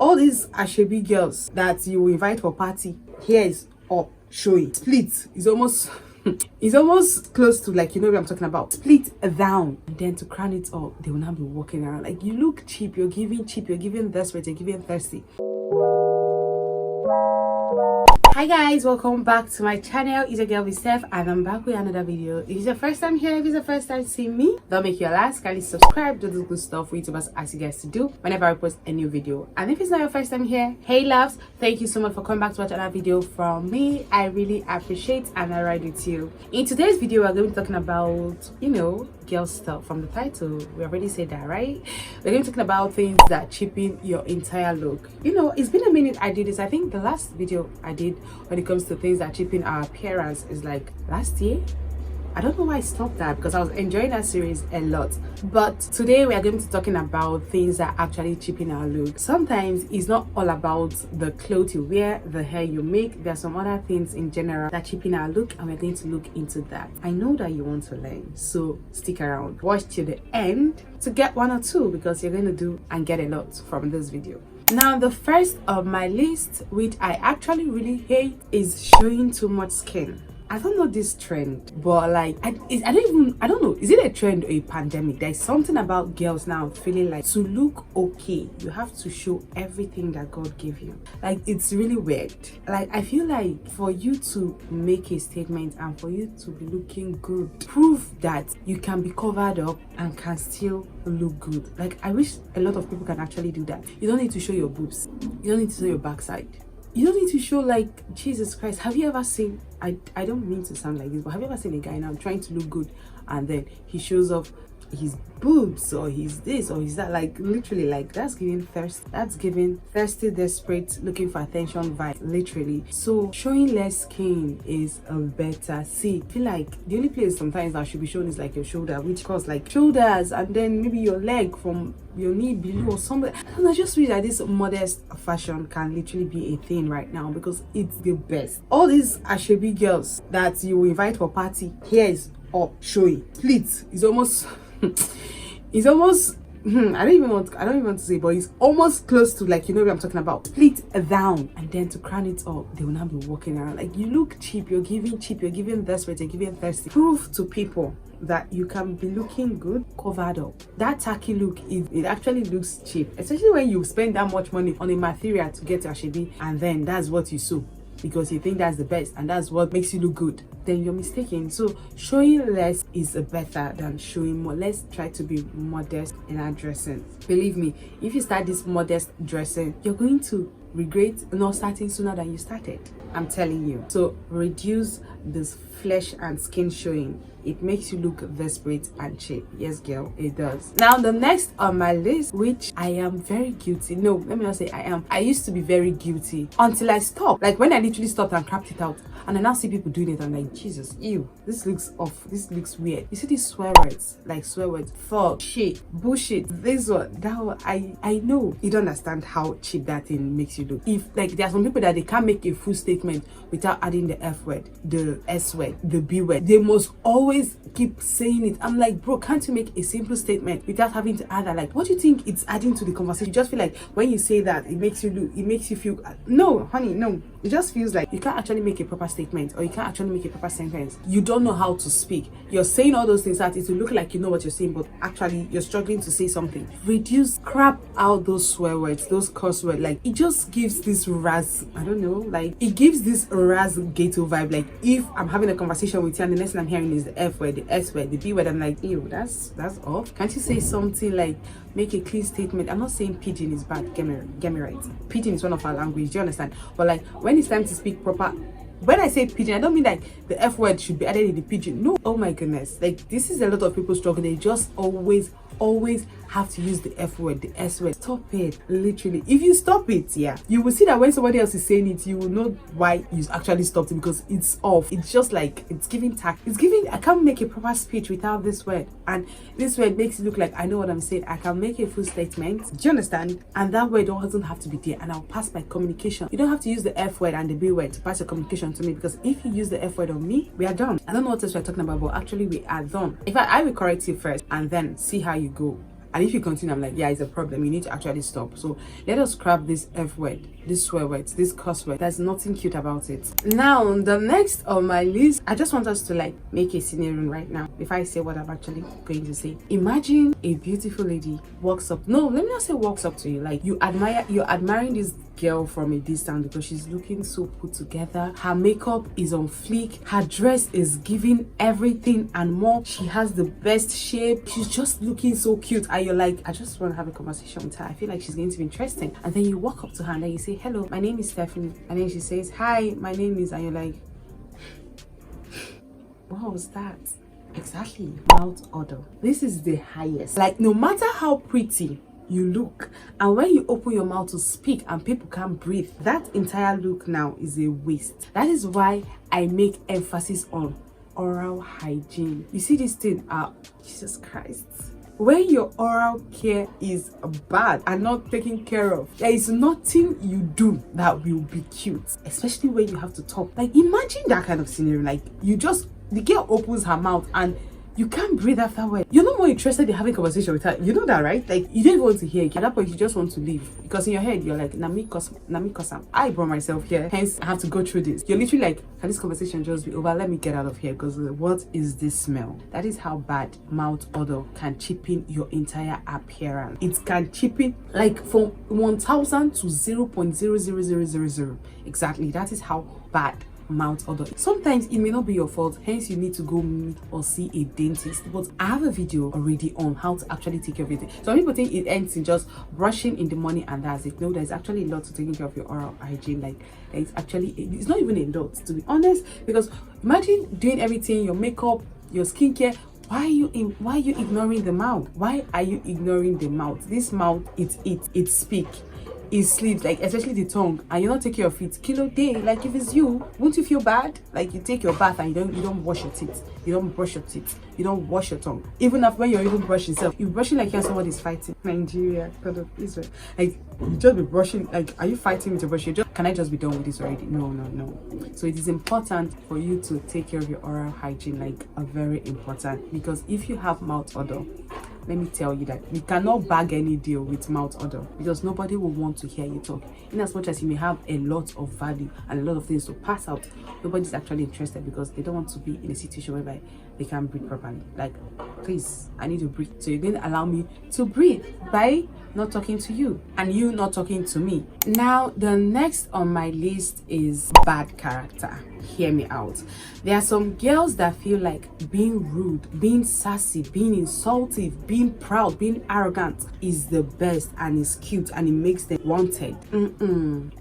all these ashebi girls that you invite for party, hair is up, showing, split is almost it's almost close to, like, you know what I'm talking about, split down. And then to crown it up, they will now be walking around like, you look cheap, you're giving desperate, you're giving thirsty. Hi guys, welcome back to my channel. It's your girl Steph and I'm back with another video. If it's your first time here, if it's the first time seeing me, don't make your last, kindly subscribe, do this good stuff for YouTubers ask you guys to do whenever I post a new video. And if it's not your first time here, hey loves, thank you so much for coming back to watch another video from me. I really appreciate and I ride with you. In today's video, we're going to be talking about, you know, girl stuff. From the title, we already said that, right? We're going to be talking about things that cheapen your entire look. You know, it's been a minute I did this. I think the last video I did when it comes to things that cheapen our appearance is like last year. I don't know why I stopped that because I was enjoying that series a lot. But today we are going to be talking about things that actually cheapen our look. Sometimes it's not all about the clothes you wear, the hair you make. There are some other things in general that cheapen our look, and we're going to look into that. I know that you want to learn, so stick around. Watch till the end to get one or two, because you're going to do and get a lot from this video. Now, the first of my list, which I actually really hate, is showing too much skin. I don't know this trend, but like I don't know, is it a trend or a pandemic? There's something about girls now feeling like to look okay, you have to show everything that God gave you. Like, it's really weird. Like, I feel like for you to make a statement and for you to be looking good, prove that you can be covered up and can still look good. Like, I wish a lot of people can actually do that. You don't need to show your boobs, you don't need to show your backside, you don't need to show, like, Jesus Christ. Have you ever seen, I don't mean to sound like this, but have you ever seen a guy now trying to look good and then he shows off his boobs or his this or his that? Like, literally, like, that's giving thirsty, desperate, looking for attention vibe, literally. So showing less skin is a better. See, I feel like the only place sometimes that should be shown is like your shoulder, which cause like shoulders, and then maybe your leg from your knee below or something. And I just wish that this modest fashion can literally be a thing right now, because it's the best. All these ashebi girls that you invite for party, hair is up, showing, split is almost it's almost I don't even want to say, but it's almost close to, like, you know what I'm talking about, split down. And then to crown it up, they will now be walking around like, you look cheap, you're giving desperate, you're giving thirsty. Prove to people that you can be looking good covered up. That tacky look, it actually looks cheap, especially when you spend that much money on a material to get your ashebi, and then that's what you sew because you think that's the best and that's what makes you look good. Then you're mistaken. So showing less is better than showing more. Let's try to be modest in our dressing. Believe me, if you start this modest dressing, you're going to regret not starting sooner than you started. I'm telling you. So reduce this flesh and skin showing. It makes you look desperate and cheap. Yes, girl, it does. Now, the next on my list, which I am very guilty. No, let me not say I am. I used to be very guilty until I stopped. Like, when I literally stopped and crapped it out, and I now see people doing it, I'm like, Jesus, ew, this looks off, this looks weird. You see these swear words, like swear words, fuck, shit, bullshit, this one, that one. I know you don't understand how cheap that thing makes you look. If, like, there are some people that they can't make a full statement without adding the F word, the S word, the B word. They must always keep saying it. I'm like, bro, can't you make a simple statement without having to add that? Like, what do you think it's adding to the conversation? You just feel like when you say that, it makes you feel, no, honey, no. It just feels like you can't actually make a proper statement, or you can't actually make a proper sentence. You don't know how to speak. You're saying all those things that it will look like you know what you're saying, but actually you're struggling to say something. Reduce, crap out those swear words, those curse words. Like, it just gives this raz, I don't know, like, it gives this raz ghetto vibe. Like, if I'm having a conversation with you and the next thing I'm hearing is the F word, the S word, the B word, I'm like, ew, that's off. Can't you say something like, make a clear statement? I'm not saying pidgin is bad, get me right. Pidgin is one of our language, do you understand? But like, when it's time to speak proper, when I say pidgin, I don't mean like the F word should be added in the pidgin. No, oh my goodness, like, this is a lot of people struggle. They just always have to use the F word, the S word. Stop it, literally. If you stop it, yeah, you will see that when somebody else is saying it, you will know why you actually stopped it, because it's off. It's just like, it's giving tact. It's giving, I can't make a proper speech without this word, and this word makes it look like I know what I'm saying. I can make a full statement, do you understand? And that word doesn't have to be there, and I'll pass my communication. You don't have to use the F word and the B word to pass your communication to me, because if you use the F word on me, we are done. I don't know what else we're talking about, but actually we are done. In fact, I will correct you first and then see how you go. And if you continue, I'm like, yeah, it's a problem. You need to actually stop. So let us scrap this F word, this swear words, this curse word. There's nothing cute about it. Now, the next on my list, I just want us to like make a scenario right now before I say what I'm actually going to say. Imagine a beautiful lady walks up. No, let me not say walks up to you. Like you're admiring this girl from a distance because she's looking so put together. Her makeup is on fleek. Her dress is giving everything and more. She has the best shape. She's just looking so cute. And you're like, I just want to have a conversation with her. I feel like she's going to be interesting. And then you walk up to her and then you say, hello, my name is Stephanie. And then she says, hi, my name is, and you're like, what was that? Exactly. Mouth odor. This is the highest. Like no matter how pretty you look, and when you open your mouth to speak and people can't breathe, that entire look now is a waste. That is why I make emphasis on oral hygiene. You see this thing, Jesus Christ, when your oral care is bad and not taken care of, there is nothing you do that will be cute, especially when you have to talk. Like imagine that kind of scenario. Like the girl opens her mouth and you can't breathe afterwards. You're not more interested in having a conversation with her. You know that, right? Like you don't even want to hear it. At that point, you just want to leave because in your head you're like, Nami kosam. I brought myself here, hence I have to go through this. You're literally like, can this conversation just be over? Let me get out of here because what is this smell? That is how bad mouth odor can cheapen your entire appearance. It can cheapen like from 1000 to 0.00000. Exactly. That is how bad mouth odor. Sometimes it may not be your fault, hence you need to go meet or see a dentist. But I have a video already on how to actually take care of it. Some people think it ends in just brushing in the morning and that's it. No, there's actually a lot to taking care of your oral hygiene. Like it's not even a lot, to be honest, because imagine doing everything, your makeup, your skincare. Why are you ignoring the mouth? Why are you ignoring the mouth? This mouth, it speaks. It sleeps, like especially the tongue, and you're not taking care of it. Kilo day, like if it's you, won't you feel bad? Like you take your bath and you don't wash your teeth, you don't brush your teeth, you don't wash your tongue. Even after when you're even brushing yourself, you're brushing like you're somebody's fighting. Nigeria, God of Israel, like you just be brushing. Like, are you fighting with your brush? Can I just be done with this already? No. So it is important for you to take care of your oral hygiene, like very important, because if you have mouth odor, let me tell you that you cannot bag any deal with mouth odor because nobody will want to hear you talk. In as much as you may have a lot of value and a lot of things to pass out, nobody's actually interested because they don't want to be in a situation whereby they can't breathe properly. Like, please, I need to breathe. So you're going to allow me to breathe by not talking to you and you not talking to me. Now, the next on my list is bad character. Hear me out. There are some girls that feel like being rude, being sassy, being insultive, being proud, being arrogant is the best and is cute and it makes them wanted.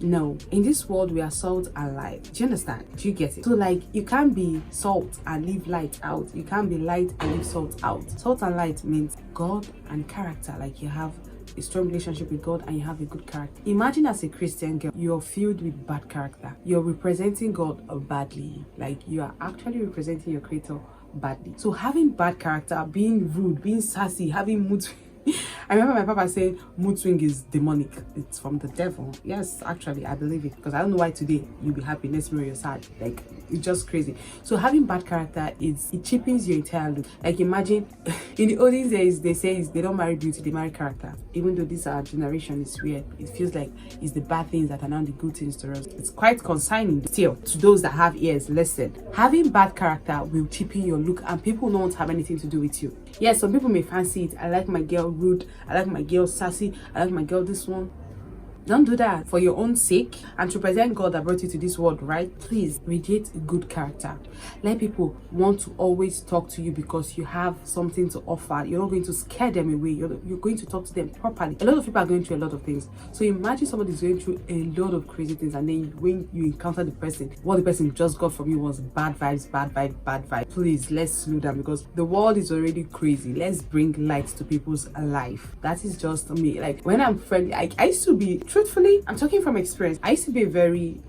No, in this world we are salt and light. Do you understand? Do you get it? So like you can't be salt and leave light out. You can't be light and leave salt out. Salt and light means God and character. Like you have a strong relationship with God and you have a good character. Imagine as a Christian girl, you're filled with bad character. You're representing God badly. Like you are actually representing your creator badly. So having bad character, being rude, being sassy, having mood I remember my papa saying mood swing is demonic. It's from the devil. Yes, actually, I believe it because I don't know why today you'll be happy, next tomorrow you're sad. Like, it's just crazy. So having bad character it cheapens your entire look. Like, imagine in the olden days they say they don't marry beauty, they marry character. Even though this our generation is weird, it feels like it's the bad things that are now the good things to us. It's quite consigning. Still, to those that have ears, listen. Having bad character will cheapen your look and people don't have anything to do with you. Yes, some people may fancy it. I like my girl rude, I like my girl sassy, I like my girl this one. Don't do that for your own sake and to present God that brought you to this world, right? Please radiate good character. Let people want to always talk to you because you have something to offer. You're not going to scare them away. You're going to talk to them properly. A lot of people are going through a lot of things. So imagine somebody's going through a lot of crazy things and then when you encounter the person, what the person just got from you was bad vibes, bad vibe, bad vibe. Please, let's slow down because the world is already crazy. Let's bring light to people's life. That is just me. Like when I'm friendly, I used to be, truthfully, I'm talking from experience. I used to be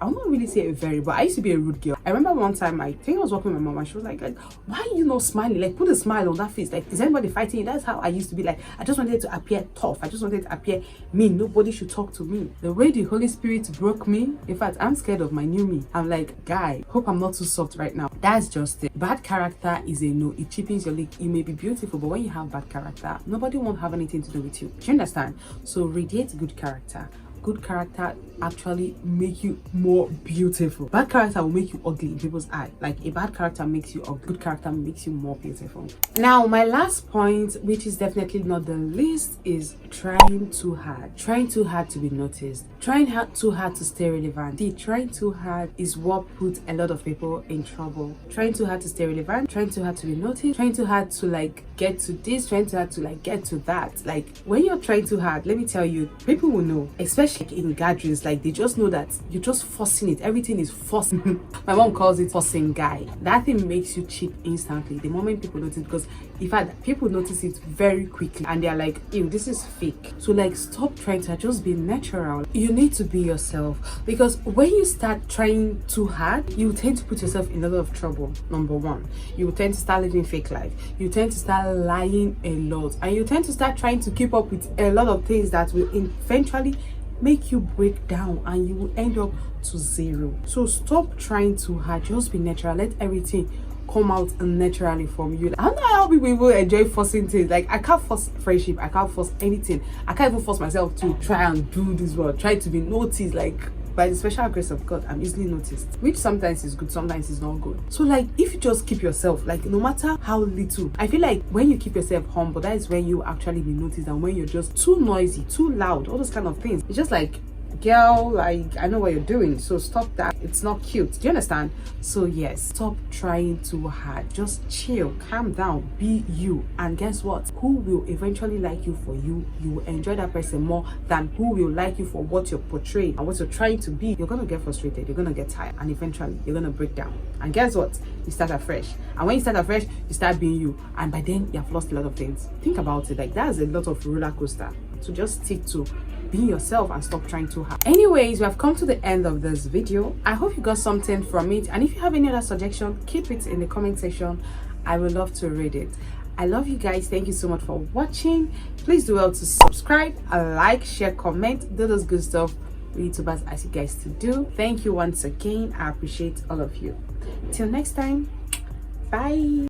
I won't really say but I used to be a rude girl. I I remember one time, I think I was walking with my mom and she was like, why are you not smiling? Like, put a smile on that face. Like, is anybody fighting you? That's how I used to be. Like, I just wanted to appear tough. I just wanted to appear mean. Nobody should talk to me. The way the Holy Spirit broke me, in fact, I'm scared of my new me. I'm like, guy, hope I'm not too soft right now. That's just it. Bad character is a no. It cheapens your look. You may be beautiful, but when you have bad character, nobody won't have anything to do with you. Do you understand? So radiate good character. Good character actually make you more beautiful. Bad character will make you ugly in people's eye. Like, a bad character makes you ugly. Good character makes you more beautiful. Now, my last point, which is definitely not the least, is trying too hard. Trying too hard to be noticed. Trying too hard to stay relevant. See, trying too hard is what puts a lot of people in trouble. Trying too hard to stay relevant. Trying too hard to be noticed. Trying too hard to like get to this. Trying too hard to like get to that. Like, when you're trying too hard, let me tell you, people will know, especially in gatherings. Like, they just know that you're just forcing it. Everything is forcing. My mom calls it forcing guy. That thing makes you cheap instantly the moment people notice, because in fact people notice it very quickly and they're like, ew, this is fake. So like, stop trying to just be natural. You need to be yourself, because when you start trying too hard, you tend to put yourself in a lot of trouble. Number one, you tend to start living fake life. You tend to start lying a lot, and you tend to start trying to keep up with a lot of things that will eventually make you break down and you will end up to zero. So stop trying too hard. Just be natural. Let everything come out naturally from you. I don't know how people enjoy forcing things. Like, I can't force friendship. I can't force anything. I can't even force myself to try and do this work, try to be noticed. Like, by the special grace of God, I'm easily noticed, which sometimes is good, sometimes is not good. So like, if you just keep yourself, like, no matter how little, I feel like when you keep yourself humble, that is when you actually be noticed. And when you're just too noisy, too loud, all those kind of things, it's just like, girl, like, I know what you're doing, so stop that. It's not cute. Do you understand? So yes, stop trying too hard. Just chill, calm down, be you. And guess what? Who will eventually like you for you? You will enjoy that person more than who will like you for what you're portraying and what you're trying to be. You're gonna get frustrated, you're gonna get tired, and eventually you're gonna break down. And guess what? You start afresh. And when you start afresh, you start being you, and by then you have lost a lot of things. Think about it. Like, that's a lot of roller coaster. So just stick to be yourself and stop trying too hard. Anyways, we have come to the end of this video. I hope you got something from it, and if you have any other suggestion, keep it in the comment section. I would love to read it. I love you guys. Thank you so much for watching. Please do well to subscribe, like, share, comment, do those good stuff we YouTubers ask you guys to do. Thank you once again. I appreciate all of you. Till next time, bye.